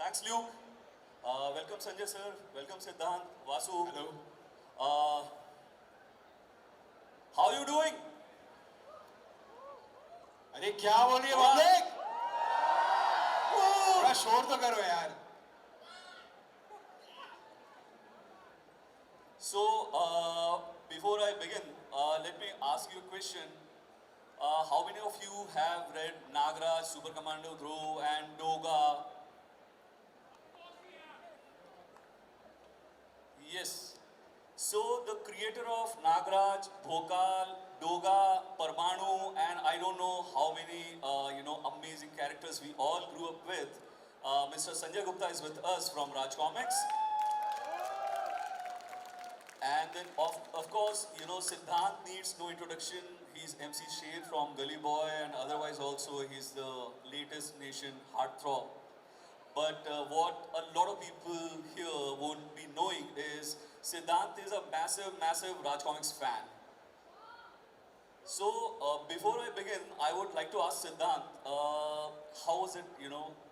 Thanks, Luke. Welcome, Sanjay sir. Welcome, Siddhant, Vasu. Hello. Uh, how are you doing? अरे क्या बोल रही है पब्लिक? थोड़ा शोर तो करो यार. So, before I begin, let me ask you a question. How many of you have read Nagraj, Super Commando Dhruv, and Doga? Yes. So the creator of Nagraj, Bhokal, Doga, Parmanu, and I don't know how many amazing characters we all grew up with. Mr. Sanjay Gupta is with us from Raj Comics. And then of course, Siddhant needs no introduction. He's MC Sher from Gully Boy, and otherwise also he's the latest nation heartthrob. But what a lot of people here won't be knowing is Siddhant is a massive Raj Comics fan. So before I begin, I would like to ask Siddhant, how was it,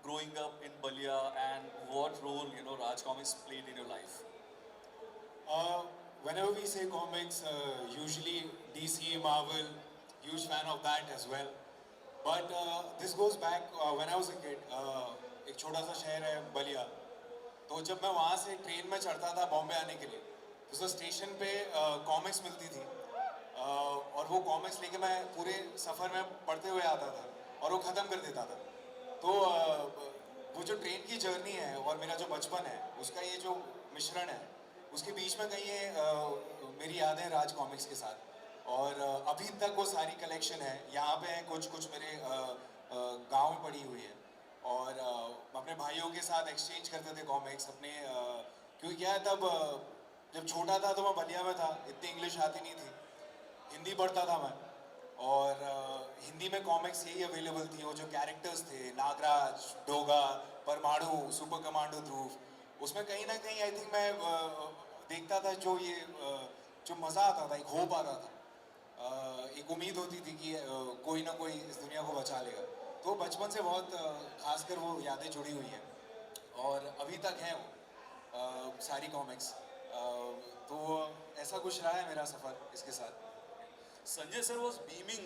growing up in Balia, and what role, Raj Comics played in your life? Whenever we say comics, usually DC, Marvel, huge fan of that as well. But this goes back when I was a kid. एक छोटा सा शहर है बलिया. तो जब मैं वहाँ से ट्रेन में चढ़ता था बॉम्बे आने के लिए, तो उस स्टेशन पे कॉमिक्स मिलती थी. और वो कॉमिक्स लेके मैं पूरे सफ़र में पढ़ते हुए आता था और वो ख़त्म कर देता था. तो वो जो ट्रेन की जर्नी है और मेरा जो बचपन है, उसका ये जो मिश्रण है, उसके बीच में कहीं ये मेरी यादें राज कॉमिक्स के साथ. और अभी तक वो सारी कलेक्शन है यहाँ पे है. कुछ मेरे गांव में पड़ी हुई है. और अपने भाइयों के साथ एक्सचेंज करते थे कॉमिक्स अपने. क्योंकि क्या है, तब जब छोटा था तो मैं बलिया में था, इतनी इंग्लिश आती नहीं थी, हिंदी पढ़ता था मैं. और हिंदी में कॉमिक्स यही अवेलेबल थी. वो जो कैरेक्टर्स थे, नागराज, डोगा, परमाणु, सुपर कमांडो ध्रुव, उसमें कहीं ना कहीं आई थिंक मैं देखता था जो ये जो मज़ा आता था, एक होप आता था, एक उम्मीद होती थी कि कोई ना कोई इस दुनिया को बचा लेगा. तो बचपन से बहुत खासकर वो यादें जुड़ी हुई हैं और अभी तक हैं वो सारी कॉमिक्स. तो ऐसा कुछ रहा है मेरा सफ़र इसके साथ. Sanjay sir was beaming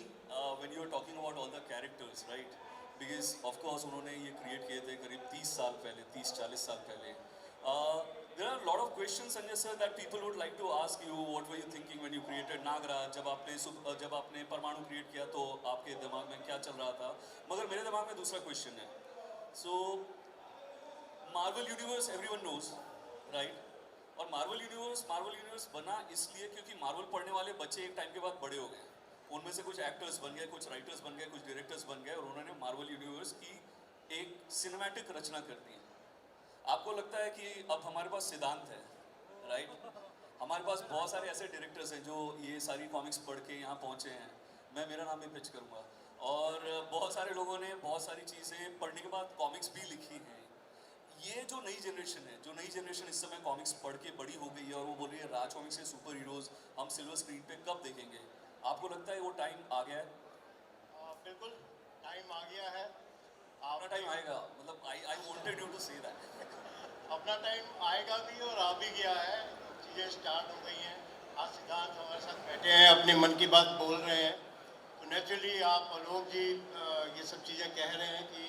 when you were talking about all the characters, right? Because of course उन्होंने ये create किए थे करीब 30 साल पहले, 30-40 साल पहले. There are a lot of questions, Sanjay sir, that people would like to ask you. What were you thinking when you created Nagraj? जब आपने परमाणु create किया तो आपके दिमाग में क्या चल रहा था? मगर मेरे दिमाग में दूसरा question है. So Marvel Universe everyone knows, right? और मार्वल यूनिवर्स बना इसलिए क्योंकि मार्वल पढ़ने वाले बच्चे एक टाइम के बाद बड़े हो गए. उनमें से कुछ एक्टर्स बन गए, कुछ राइटर्स बन गए, कुछ डायरेक्टर्स बन गए, और उन्होंने मार्वल यूनिवर्स की एक सिनेमैटिक रचना कर दी. आपको लगता है कि अब हमारे पास सिद्धांत है, राइट? हमारे पास बहुत सारे ऐसे डायरेक्टर्स हैं जो ये सारी कॉमिक्स पढ़ के यहाँ पहुँचे हैं. मैं मेरा नाम भी पिच करूँगा. और बहुत सारे लोगों ने बहुत सारी चीज़ें पढ़ने के बाद कॉमिक्स भी लिखी हैं. ये जो नई जनरेशन इस समय कॉमिक्स पढ़ के बड़ी हो गई है और वो बोल रही है राज कॉमिक्स से सुपर हीरोज हम सिल्वर स्क्रीन पे कब देखेंगे? आपको लगता है वो टाइम आ गया है? बिल्कुल टाइम आ गया है. अपना टाइम आएगा, मतलब I wanted you to say that. अपना टाइम आएगा भी और आ भी गया है. चीज़ें स्टार्ट हो गई हैं. आज सिद्धांत हमारे साथ बैठे हैं, अपनी मन की बात बोल रहे हैं. तो नेचुरली आप आलोक जी ये सब चीज़ें कह रहे हैं कि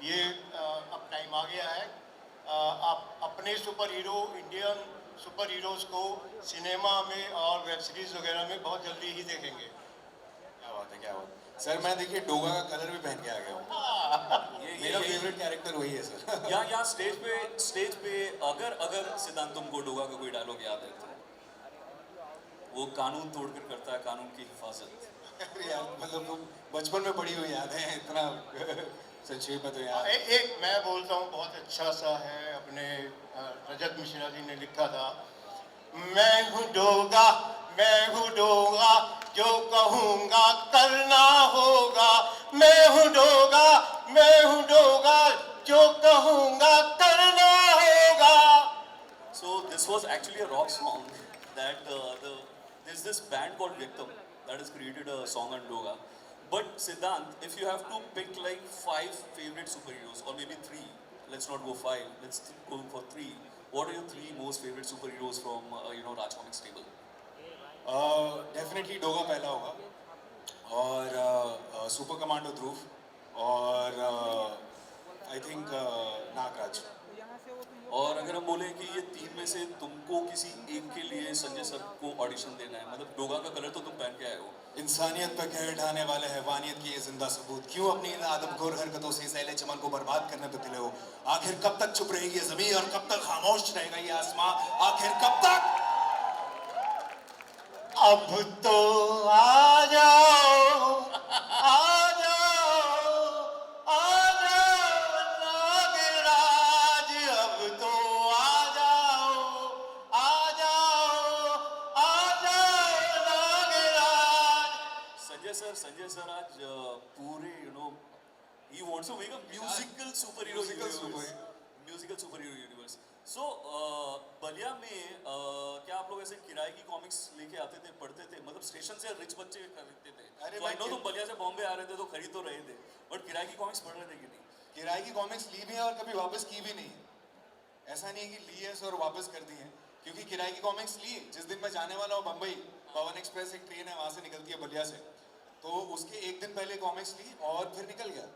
ये अब टाइम आ गया है. आप अपने super hero, Indian super heroes को सिनेमा में और वेब सीरीज़ वगैरह में बहुत जल्दी ही देखेंगे. क्या बात है, क्या बात है सर. मैं देखिए डोगा का कलर भी पहन के आ गया हूँ. मेरा फेवरेट कैरेक्टर वही है सर. यहाँ स्टेज पे अगर सिद्धांत तुमको डोगा का कोई डायलॉग याद है तो वो कानून तोड़कर करता है कानून की हिफाजत. यार मतलब तुम बचपन में पड़ी हुई याद है इतना संक्षेप में तो यार. एक मैं बोलता हूँ, बहुत अच्छा सा है. अपने रजत मिश्रा जी ने लिखा था, मैं हूँ डोगा, जो कहूँगा करना होगा. मैं हूँ डोगा, जो कहूँगा करना होगा. So this was actually a rock song that there's this band called Vyaktam that has created a song on Doga. But Siddhant, if you have to pick like 5 favorite superheroes or maybe 3, let's not go 5, let's go for 3. What are your 3 most favorite superheroes from Raj Comics stable? Definitely Doga पहला होगा और super commando ध्रुव और I think Nagraj. और अगर हम बोले कि ये 3 में से तुमको किसी एक के लिए संजय सर को ऑडिशन देना है, मतलब डोगा का कलर तो तुम पहन के आए हो, इंसानियत पर कहर ढाने वाले हैवानियत की ये जिंदा सबूत, क्यों अपनी इन आदमखोर हरकतों से सैले चमन को बर्बाद करने पे तुले हो? आखिर कब तक चुप रहेगी ये जमीन और कब तक खामोश रहेगा ये आसमां? आखिर कब तक? अब तो आ जाओ, आ जाओ, आ जाओ नागराज, अब तो आ जाओ, आ जाओ, आ जाओ नागराज. संजय सर आज पूरे he wants to make a musical superhero universe. Musical superhero universe. So Ballia में क्या आप लोग ऐसे किराए की कॉमिक्स लेके आते थे, पढ़ते थे? मतलब स्टेशन से रिच बच्चे खरीदते थे. अरे तो आई भाई, नो तुम बलिया से बॉम्बे आ रहे थे तो खरीद तो रहे थे, बट किराए की कॉमिक्स पढ़ रहे थे कि नहीं? किराए की कॉमिक्स ली भी है और कभी वापस की भी नहीं है. ऐसा नहीं है कि ली है और वापस कर दी है, क्योंकि किराए की कॉमिक्स ली जिस दिन मैं जाने वाला हूँ बम्बई, पवन एक्सप्रेस एक ट्रेन है वहाँ से निकलती है बलिया से, तो उसके एक दिन पहले कॉमिक्स ली और फिर निकल गया.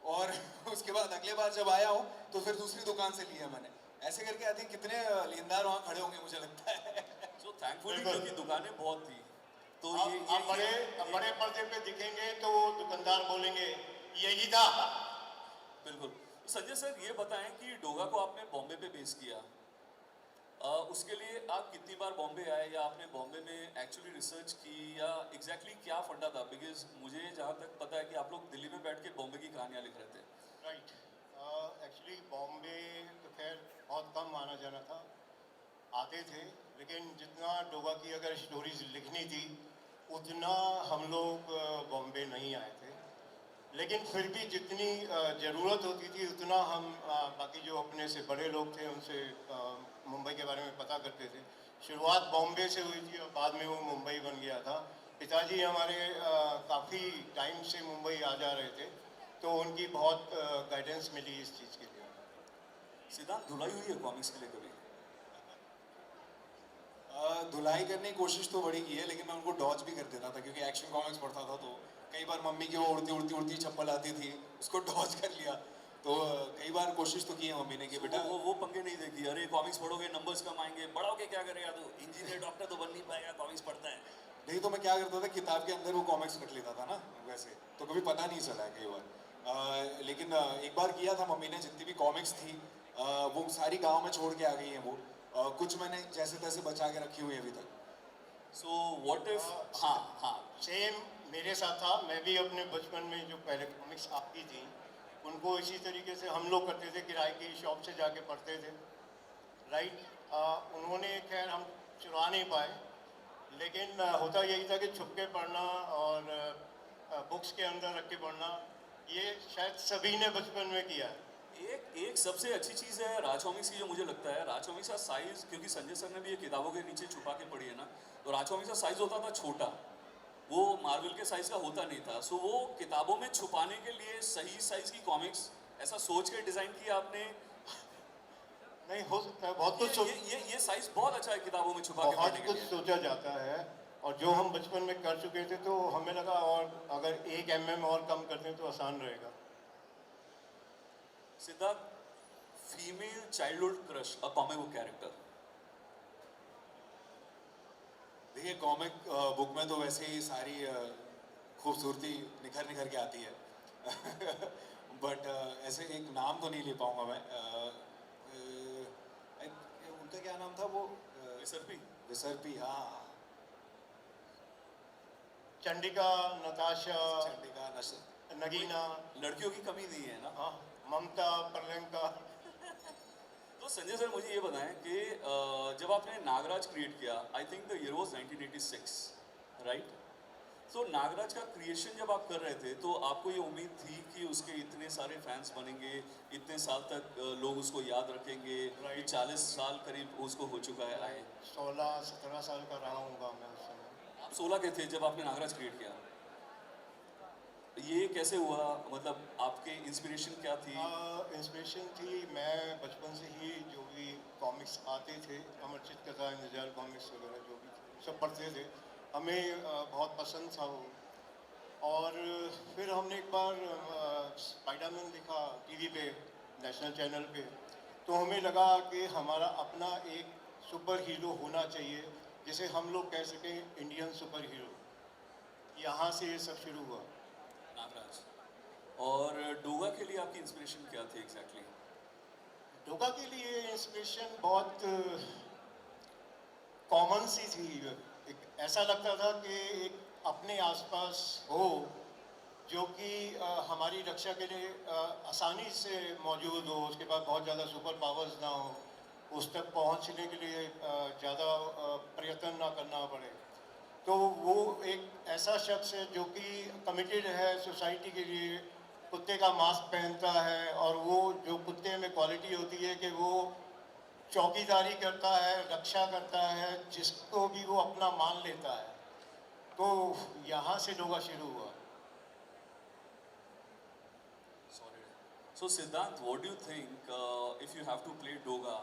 और उसके बाद अगले बार जब आया हूँ तो फिर दूसरी दुकान से लिया मैंने. ऐसे करके आई थिंक कितने लेनदार वहाँ खड़े होंगे मुझे लगता है. सो थैंकफुली बिल्कुल. क्योंकि दुकानें बहुत थी, तो आप बड़े पर्दे पे दिखेंगे तो दुकानदार बोलेंगे यही था. बिल्कुल. संजय सर ये बताएं कि डोगा को आपने बॉम्बे पे बेस किया, उसके लिए आप कितनी बार बॉम्बे आए, या आपने बॉम्बे में एक्चुअली रिसर्च की, या एग्जैक्टली क्या फंडा था? बिकॉज मुझे जहाँ तक पता है कि आप लोग दिल्ली में बैठ के बॉम्बे की कहानियाँ लिख रहे थे. राइट. एक्चुअली बॉम्बे तो खैर बहुत कम आना जाना था, आते थे, लेकिन जितना डोगा की अगर स्टोरीज लिखनी थी उतना हम लोग बॉम्बे नहीं आए थे. लेकिन फिर भी जितनी ज़रूरत होती थी उतना हम बाकी जो अपने से बड़े लोग थे उनसे मुंबई के बारे में पता करते थे. शुरुआत बॉम्बे से हुई थी और बाद में वो मुंबई बन गया था. पिताजी हमारे काफ़ी टाइम से मुंबई आ जा रहे थे, तो उनकी बहुत गाइडेंस मिली इस चीज़ के लिए. सिद्धांत धुलाई हुई है कॉमिक्स के लिए कभी? धुलाई करने की कोशिश तो बड़ी की है, लेकिन मैं उनको डॉज भी कर देता था, क्योंकि एक्शन कॉमिक्स पढ़ता था तो कई बार मम्मी की वो उड़ती उड़ती उड़ती चप्पल आती थी, उसको डॉज कर लिया. तो कई बार कोशिश तो की है मम्मी ने कि बेटा वो पंगे नहीं देखी, अरे कॉमिक्स पढ़ोगे नंबर्स कम आएंगे, बड़ा होके क्या करेगा तू, इंजीनियर डॉक्टर तो बन नहीं पाएगा, कॉमिक्स पढ़ता है. नहीं, तो मैं क्या करता था, किताब के अंदर वो कॉमिक्स रख लेता था ना वैसे, तो कभी पता नहीं चला है कई बार. लेकिन एक बार किया था मम्मी ने, जितनी भी कॉमिक्स थी वो सारी गांव में छोड़ के आ गई हैं वो. कुछ मैंने जैसे तैसे बचा के रखी हुई है अभी तक. सो व्हाट इफ, हाँ सेम मेरे साथ था. मैं भी अपने बचपन में जो पहले कॉमिक्स आती थी उनको इसी तरीके से हम लोग करते थे, किराए की शॉप से जाके पढ़ते थे. राइट. उन्होंने खैर हम चुरा नहीं पाए, लेकिन होता यही था कि छुप के पढ़ना और बुक्स के अंदर रख के पढ़ना, ये शायद सभी ने बचपन में किया है. एक सबसे अच्छी चीज़ है राज कॉमिक्स की जो मुझे लगता है, राज कॉमिक्स का साइज, क्योंकि संजय सर ने भी ये किताबों के नीचे छुपा के पढ़ी है ना, तो राज कॉमिक्स का साइज होता था छोटा, वो मार्वल के साइज का होता नहीं था. सो वो किताबों में छुपाने के लिए सही साइज की कॉमिक्स ऐसा सोच के डिजाइन किया आपने? नहीं, हो सकता है बहुत कुछ ये साइज बहुत अच्छा है किताबों में छुपा के बहुत पढ़ने के कुछ लिए. सोचा जाता है, और जो हम बचपन में कर चुके थे तो हमें लगा और अगर 1 mm और कम कर दें तो आसान रहेगा. Siddharth, female childhood crush, a comic book character. देखिए, कॉमिक बुक में तो वैसे ही सारी खूबसूरती निखर निखर के आती है. बट ऐसे एक नाम तो नहीं ले पाऊंगा मैं. उनका क्या नाम था वो? विसर्पी. हाँ, चंडिका, नताशा, चंडिका, नगीना, लड़कियों की कमी नहीं है ना? हाँ, ममता, प्रलंका. तो संजय सर मुझे ये बताएं कि जब आपने नागराज क्रिएट किया, I think the year was 1986, right? तो नागराज का क्रिएशन जब आप कर रहे थे तो आपको ये उम्मीद थी कि उसके इतने सारे फैंस बनेंगे, इतने साल तक लोग उसको याद रखेंगे? ये 40 साल करीब उसको हो चुका है आए. 16-17 साल का रहा हूँगा मैं उस समय. आप 16 के थे जब आपने नागराज क्रिएट किया. ये कैसे हुआ, मतलब आपके इंस्पिरेशन क्या थी? इंस्पिरेशन थी, मैं बचपन से ही जो भी कॉमिक्स आते थे, अमरजीत कथा, इंद्रजाल कॉमिक्स वगैरह जो भी थे, सब पढ़ते थे, हमें बहुत पसंद था वो। और फिर हमने एक बार स्पाइडरमैन देखा टीवी पे, नेशनल चैनल पे, तो हमें लगा कि हमारा अपना एक सुपर हीरो होना चाहिए, जिसे हम लोग कह सकें इंडियन सुपर हीरो। यहाँ से ये सब शुरू हुआ। नागराज। और डोगा के लिए आपकी इंस्पिरेशन क्या थी एग्जैक्टली? योगा के लिए इंस्पिरेशन बहुत कॉमन सी थी। एक ऐसा लगता था कि एक अपने आसपास हो जो कि हमारी रक्षा के लिए आसानी से मौजूद हो, उसके पास बहुत ज़्यादा सुपर पावर्स ना हो, उस तक पहुंचने के लिए ज़्यादा प्रयत्न ना करना पड़े। तो वो एक ऐसा शख्स है जो कि कमिटेड है सोसाइटी के लिए, कुत्ते का मास्क पहनता है, और वो जो कुत्ते में क्वालिटी होती है कि वो चौकीदारी करता है, रक्षा करता है, जिसको भी वो अपना मान लेता है। तो यहाँ से डोगा शुरू हुआ। Sorry. So Siddhant, what do you think if you have to play Doga?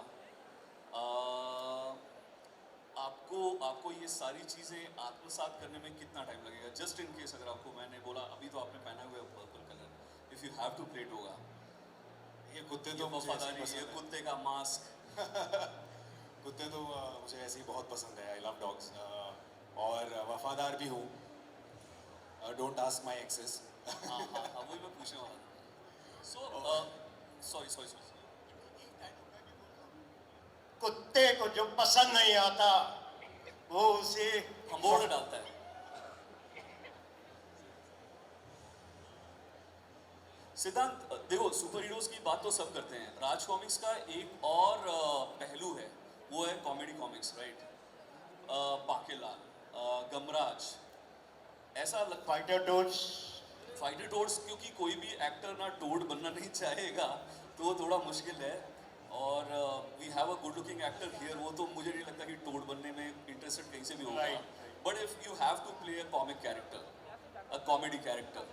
आपको आपको ये सारी चीज़ें आत्मसात करने में कितना टाइम लगेगा? जस्ट इन केस अगर आपको, मैंने बोला अभी तो आपने पहना हुआ है purple colour, if you have to play Doga, ये कुत्ते ये तो मुझे ऐसे वफादारी, ये पसंद है। कुत्ते का मास्क, कुत्ते तो मुझे ऐसे ही बहुत पसंद है। आई लव डॉग्स और वफादार भी हूँ। Don't ask my exes. हाँ हाँ हाँ, वही मैं पूछने वाला था। सो सॉरी सॉरी सॉरी, कुत्ते को जो पसंद नहीं आता वो उसे हम बोर्ड डालता है। सिद्धांत, देखो सुपर हीरोज की बात तो सब करते हैं, राज कॉमिक्स का एक और पहलू है, वो है कॉमेडी कॉमिक्स, राइट? बाकेलाल, गमराज, ऐसा फाइटर टोड्स। फाइटर टोड्स, क्योंकि कोई भी एक्टर ना टोड बनना नहीं चाहेगा, तो वो थोड़ा मुश्किल है। और we have a good looking actor here, वो तो मुझे नहीं लगता कि टोड बनने में इंटरेस्टेड कहीं से भी होगा। Right, right. But if you have to play a comic character, a comedy character,